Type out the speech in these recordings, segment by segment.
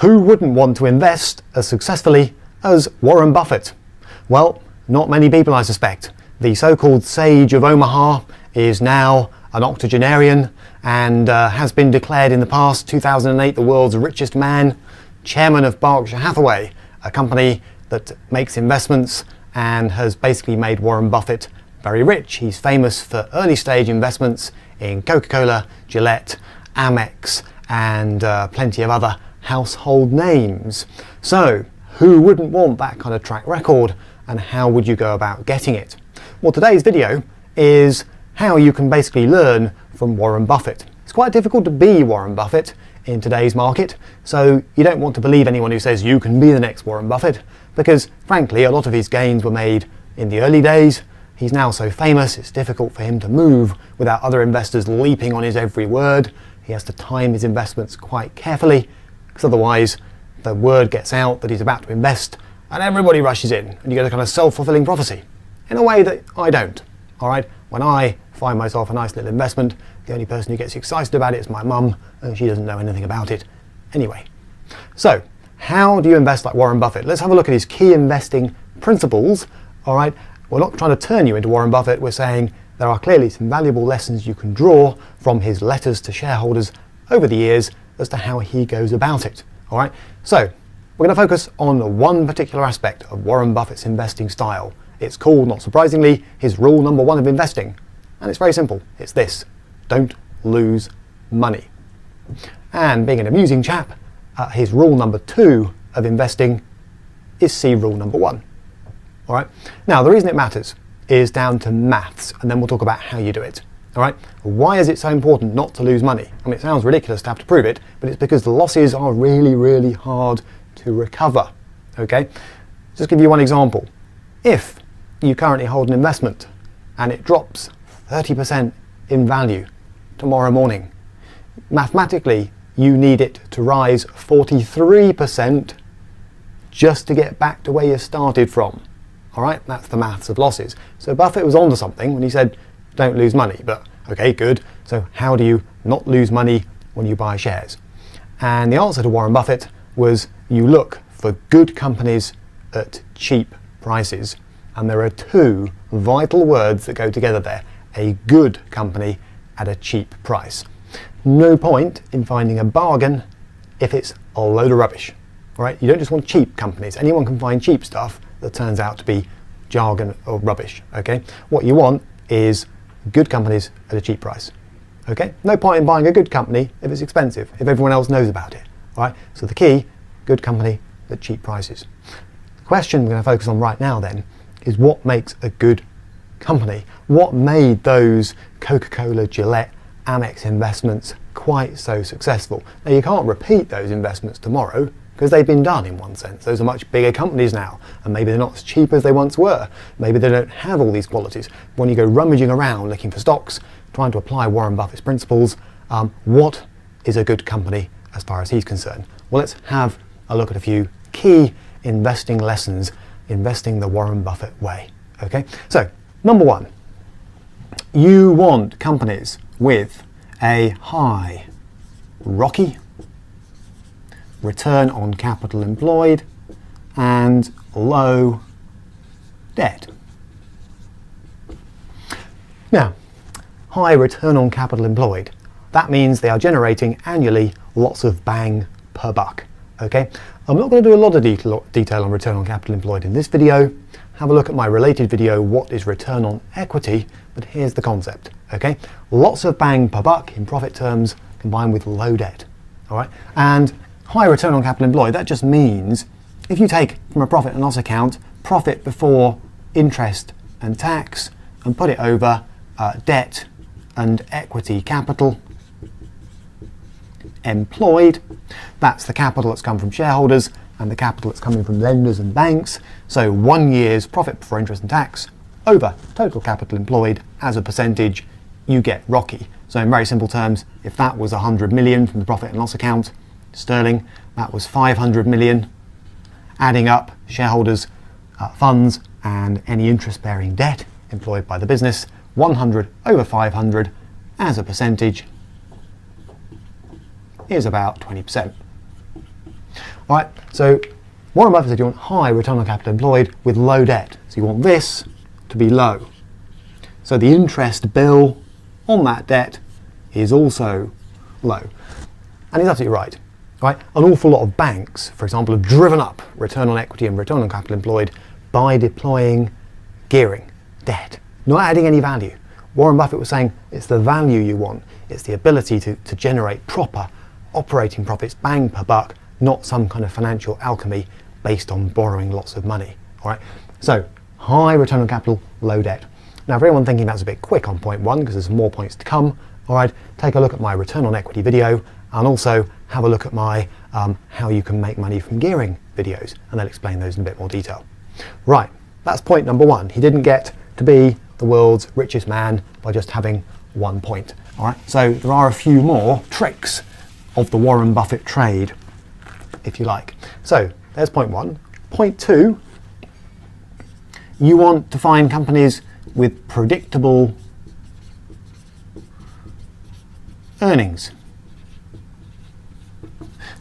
Who wouldn't want to invest as successfully as Warren Buffett? Well, not many people, I suspect. The so-called sage of Omaha is now an octogenarian and has been declared in the past, 2008, the world's richest man, chairman of Berkshire Hathaway, a company that makes investments and has basically made Warren Buffett very rich. He's famous for early stage investments in Coca-Cola, Gillette, Amex, and plenty of other household names. So, who wouldn't want that kind of track record, and how would you go about getting it? Well, today's video is how you can basically learn from Warren Buffett. It's quite difficult to be Warren Buffett in today's market, so you don't want to believe anyone who says you can be the next Warren Buffett, because frankly a lot of his gains were made in the early days. He's now so famous it's difficult for him to move without other investors leaping on his every word. He has to time his investments quite carefully, because otherwise the word gets out that he's about to invest and everybody rushes in and you get a kind of self-fulfilling prophecy in a way that I don't. Alright, when I find myself a nice little investment, the only person who gets excited about it is my mum, and she doesn't know anything about it anyway. So, how do you invest like Warren Buffett? Let's have a look at his key investing principles. Alright, we're not trying to turn you into Warren Buffett, we're saying there are clearly some valuable lessons you can draw from his letters to shareholders over the years as to how he goes about it. Alright, so we're going to focus on one particular aspect of Warren Buffett's investing style. It's called, not surprisingly, his rule number one of investing. And it's very simple. It's this: don't lose money. And being an amusing chap, his rule number two of investing is see rule number one. Alright, now the reason it matters is down to maths, and then we'll talk about how you do it. Alright, why is it so important not to lose money? I mean, it sounds ridiculous to have to prove it, but it's because the losses are really, really hard to recover. Okay, just give you one example. If you currently hold an investment and it drops 30% in value tomorrow morning, mathematically you need it to rise 43% just to get back to where you started from. Alright, that's the maths of losses. So Buffett was onto something when he said don't lose money, but okay, good. So how do you not lose money when you buy shares? And the answer to Warren Buffett was you look for good companies at cheap prices. And there are two vital words that go together there: a good company at a cheap price. No point in finding a bargain if it's a load of rubbish. Right? You don't just want cheap companies. Anyone can find cheap stuff that turns out to be jargon or rubbish. Okay? What you want is good companies at a cheap price. Okay? No point in buying a good company if it's expensive, if everyone else knows about it. Right? So the key: good company at cheap prices. The question we're going to focus on right now then is what makes a good company? What made those Coca-Cola, Gillette, Amex investments quite so successful? Now, you can't repeat those investments tomorrow because they've been done in one sense. Those are much bigger companies now, and maybe they're not as cheap as they once were. Maybe they don't have all these qualities. When you go rummaging around looking for stocks, trying to apply Warren Buffett's principles, what is a good company as far as he's concerned? Well, let's have a look at a few key investing lessons, investing the Warren Buffett way. Okay, so number one, you want companies with a high ROCE, return on capital employed, and low debt. Now, high return on capital employed, that means they are generating annually lots of bang per buck. Okay, I'm not going to do a lot of detail on return on capital employed in this video. Have a look at my related video, what is return on equity, but here's the concept. Okay, lots of bang per buck in profit terms combined with low debt. All right, and high return on capital employed, that just means if you take from a profit and loss account profit before interest and tax and put it over debt and equity capital employed, that's the capital that's come from shareholders and the capital that's coming from lenders and banks. So 1 year's profit before interest and tax over total capital employed as a percentage, you get ROCE. So in very simple terms, if that was 100 million from the profit and loss account sterling, that was 500 million, adding up shareholders funds and any interest bearing debt employed by the business, 100 over 500 as a percentage is about 20%. All right, so Warren Buffett said you want high return on capital employed with low debt. So you want this to be low. So the interest bill on that debt is also low. And he's absolutely right. Right? An awful lot of banks, for example, have driven up return on equity and return on capital employed by deploying gearing, debt, not adding any value. Warren Buffett was saying it's the value you want. It's the ability to generate proper operating profits, bang per buck, not some kind of financial alchemy based on borrowing lots of money. All right. So high return on capital, low debt. Now, for anyone thinking that's a bit quick on point one, because there's more points to come, all right, take a look at my return on equity video, and also have a look at my how you can make money from gearing videos, and they'll explain those in a bit more detail. Right, that's point number one. He didn't get to be the world's richest man by just having 1 point. All right, so there are a few more tricks of the Warren Buffett trade, if you like. So there's point one. Point two, you want to find companies with predictable earnings.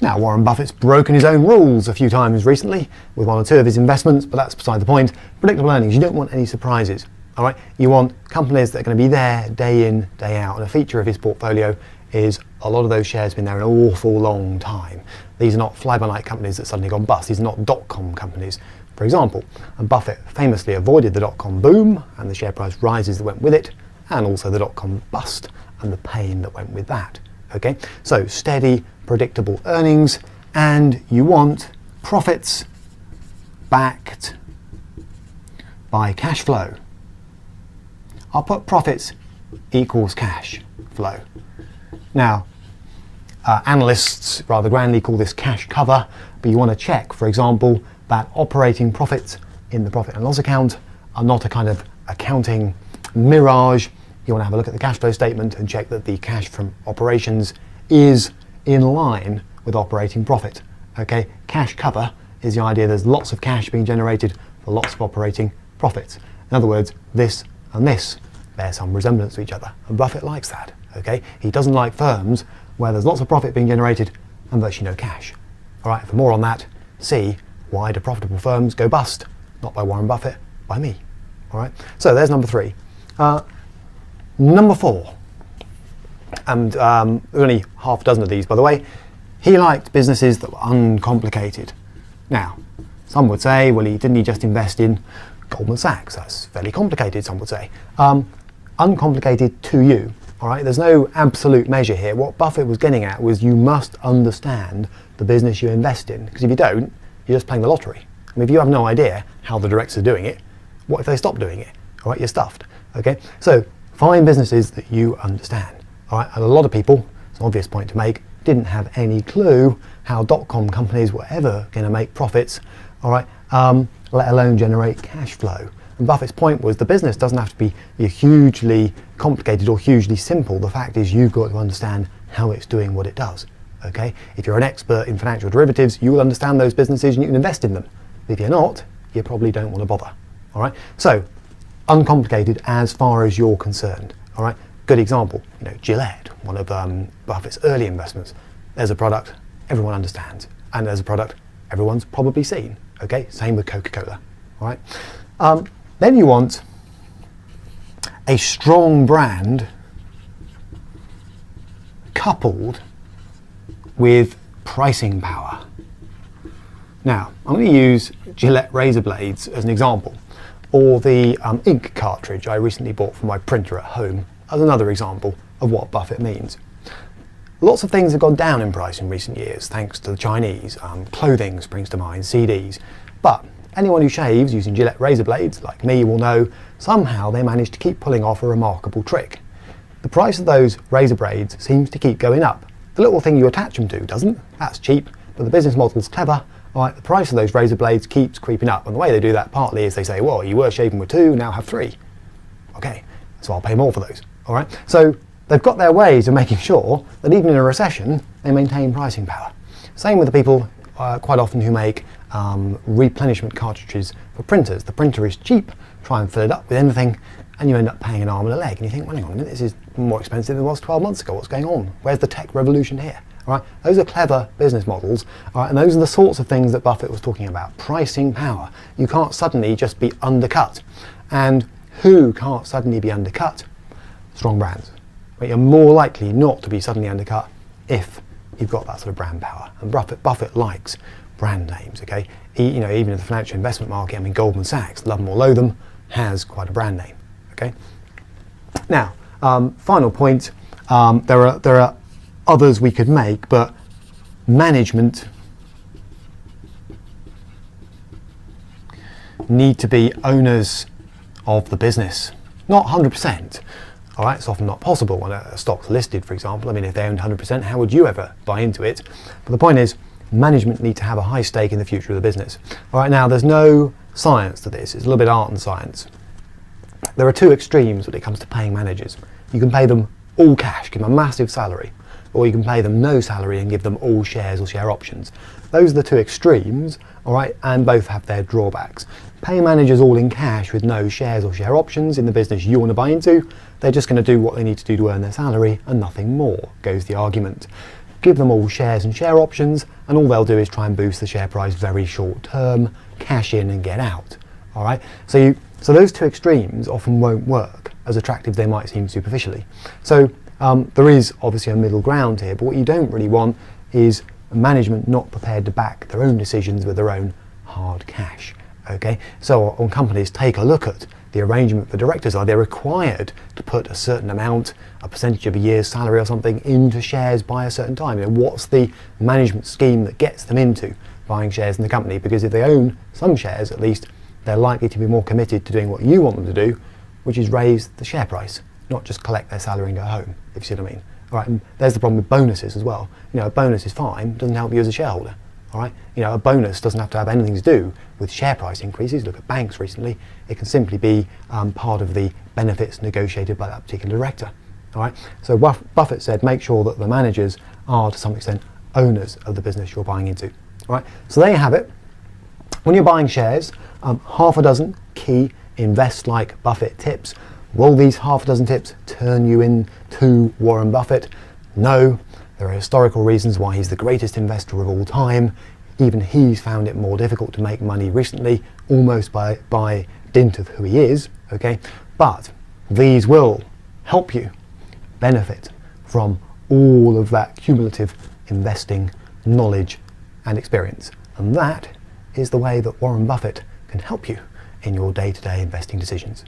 Now, Warren Buffett's broken his own rules a few times recently with one or two of his investments, but that's beside the point. Predictable earnings, you don't want any surprises. All right, you want companies that are going to be there day in, day out. And a feature of his portfolio is a lot of those shares have been there an awful long time. These are not fly-by-night companies that suddenly gone bust. These are not dot-com companies, for example. And Buffett famously avoided the dot-com boom and the share price rises that went with it, and also the dot-com bust and the pain that went with that. Okay, so steady, predictable earnings, and you want profits backed by cash flow. I'll put profits equals cash flow. Now, analysts rather grandly call this cash cover, but you want to check, for example, that operating profits in the profit and loss account are not a kind of accounting mirage. You want to have a look at the cash flow statement and check that the cash from operations is in line with operating profit. Okay, cash cover is the idea there's lots of cash being generated for lots of operating profits. In other words, this and this bear some resemblance to each other, and Buffett likes that. Okay, he doesn't like firms where there's lots of profit being generated and virtually no cash. All right, for more on that, see Why Do Profitable Firms Go Bust? Not by Warren Buffett, by me. All right, so there's number three. Number four, and only half a dozen of these, by the way. He liked businesses that were uncomplicated. Now, some would say, well, didn't he just invest in Goldman Sachs? That's fairly complicated, some would say. Uncomplicated to you, all right? There's no absolute measure here. What Buffett was getting at was you must understand the business you invest in, because if you don't, you're just playing the lottery. I mean, if you have no idea how the directors are doing it, what if they stop doing it? All right, you're stuffed, okay? So find businesses that you understand, all right? And a lot of people, it's an obvious point to make, didn't have any clue how dot-com companies were ever going to make profits, all right, let alone generate cash flow. And Buffett's point was the business doesn't have to be hugely complicated or hugely simple. The fact is you've got to understand how it's doing what it does, okay? If you're an expert in financial derivatives, you will understand those businesses and you can invest in them. If you're not, you probably don't want to bother, all right? So, uncomplicated as far as you're concerned, all right? Good example, Gillette, one of Buffett's early investments. There's a product everyone understands, and there's a product everyone's probably seen, okay? Same with Coca-Cola, all right? Then you want a strong brand coupled with pricing power. Now, I'm going to use Gillette razor blades as an example, or the ink cartridge I recently bought for my printer at home as another example of what Buffett means. Lots of things have gone down in price in recent years thanks to the Chinese. Clothing springs to mind, CDs. But anyone who shaves using Gillette razor blades, like me, will know somehow they managed to keep pulling off a remarkable trick. The price of those razor blades seems to keep going up. The little thing you attach them to doesn't. That's cheap, but the business model's clever. Right, the price of those razor blades keeps creeping up, and the way they do that partly is they say, well, you were shaving with 2, now have 3. Okay, so I'll pay more for those. All right, so they've got their ways of making sure that even in a recession, they maintain pricing power. Same with the people quite often who make replenishment cartridges for printers. The printer is cheap, try and fill it up with anything, and you end up paying an arm and a leg. And you think, well, hang on a minute, this is more expensive than it was 12 months ago. What's going on? Where's the tech revolution here? All right, those are clever business models, all right, and those are the sorts of things that Buffett was talking about. Pricing power. You can't suddenly just be undercut. And who can't suddenly be undercut? Strong brands. But you're more likely not to be suddenly undercut if you've got that sort of brand power. And Buffett likes brand names, okay? You know, even in the financial investment market, I mean, Goldman Sachs, love them or loathe them, has quite a brand name, okay? Now, final point, there are others we could make, but management need to be owners of the business. Not 100%. All right, it's often not possible when a stock's listed, for example. I mean, if they owned 100%, how would you ever buy into it? But the point is, management need to have a high stake in the future of the business. All right, now there's no science to this. It's a little bit art and science. There are two extremes when it comes to paying managers. You can pay them all cash, give them a massive salary, or you can pay them no salary and give them all shares or share options. Those are the two extremes, all right, and both have their drawbacks. Pay managers all in cash with no shares or share options in the business you want to buy into, they're just going to do what they need to do to earn their salary and nothing more, goes the argument. Give them all shares and share options, and all they'll do is try and boost the share price very short term, cash in and get out. All right, so those two extremes often won't work, as attractive they might seem superficially. So there is obviously a middle ground here, but what you don't really want is management not prepared to back their own decisions with their own hard cash. Okay, so when companies take a look at the arrangement for directors, are they required to put a certain amount, a percentage of a year's salary or something, into shares by a certain time? You know, what's the management scheme that gets them into buying shares in the company? Because if they own some shares, at least, they're likely to be more committed to doing what you want them to do, which is raise the share price, not just collect their salary and go home, if you see what I mean. All right, and there's the problem with bonuses as well. You know, a bonus is fine, doesn't help you as a shareholder. All right, you know, a bonus doesn't have to have anything to do with share price increases. Look at banks recently. It can simply be part of the benefits negotiated by that particular director. All right, so Buffett said, make sure that the managers are to some extent owners of the business you're buying into. All right, so there you have it. When you're buying shares, half a dozen key invest like Buffett tips. Will these half a dozen tips turn you into Warren Buffett? No. There are historical reasons why he's the greatest investor of all time. Even he's found it more difficult to make money recently, almost by dint of who he is, okay? But these will help you benefit from all of that cumulative investing knowledge and experience. And that is the way that Warren Buffett can help you in your day-to-day investing decisions.